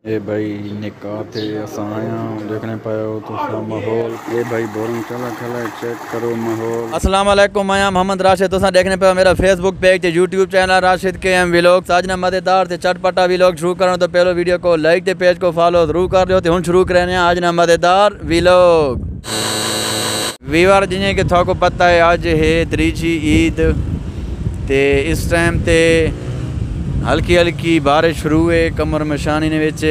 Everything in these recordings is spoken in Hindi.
ये भाई निकाह थे असां आया देखने पायो तो माहौल ये भाई बोरिंग चला खला चेक करो माहौल। अस्सलाम वालेकुम, मैं मोहम्मद राशिद। तुसा देखने पायो मेरा फेसबुक पेज ते यूट्यूब चैनल राशिद के एम व्लॉग्स। आज ना मजेदार ते चटपटा व्लॉग शुरू करो तो पहले वीडियो को लाइक ते पेज को फॉलो जरूर कर लियो। हुन शुरू करने आज ना मजेदार व्लॉग। वीवर जिन्हें कि थाको पता है आज है त्रीजी ईद ते इस टाइम ते हल्की हल्की बारिश शुरू है कमर मशानी ने विच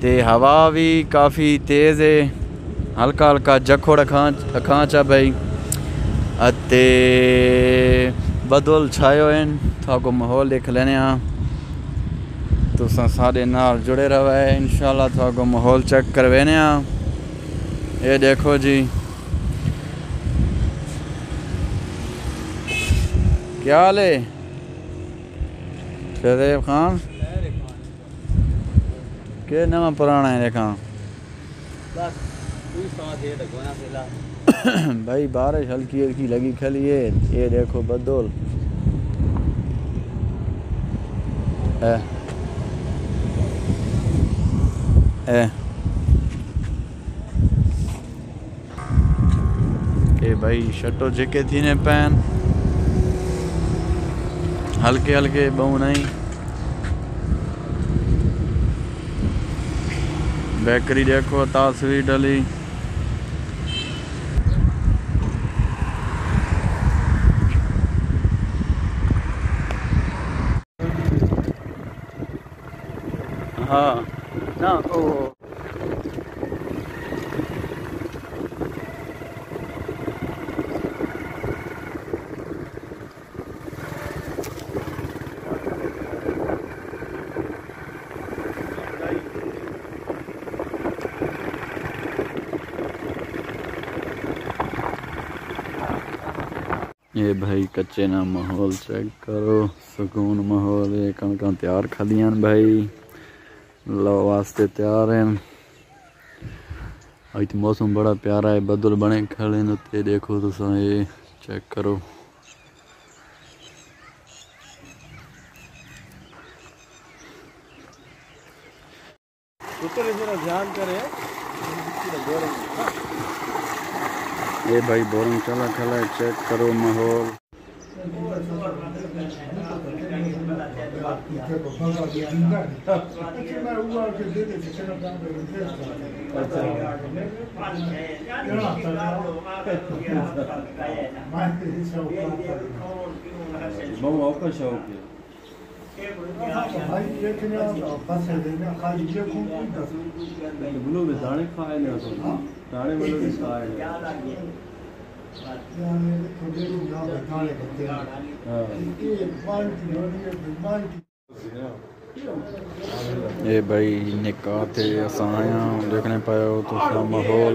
ते हवा भी काफ़ी तेज़ है। हल्का हल्का जखोड़ खांचा भाई अते बदल छायो थाको माहौल देख लेने तो साढ़े नाल जुड़े रहा है। इंशाल्लाह थाको माहौल चेक करवेने। ये देखो जी क्या हाल है शहदेव खान के नवा पुराना है देखा भाई बारिश हल्की हल्की लगी खली है। ये देखो बदल के भाई शटो जेके थी ने पैन हल्के हल्के बहु नहीं बेकरी देखो तास्वीर डली हाँ ना ओ ये भाई कच्चे ना माहौल चेक करो सुकून माहौल है। कणक तैयार खलियां भाई लो वास्ते तैयार हैं। आज तो मौसम बड़ा प्यारा है बदल बने खड़े ते देखो तो ये चेक करो। ध्यान करे ये भाई बोरिंग चला खला चेक करो माहौल। दाने खाए ये भाई निकाह थे असां आया देखने पायो तो माहौल।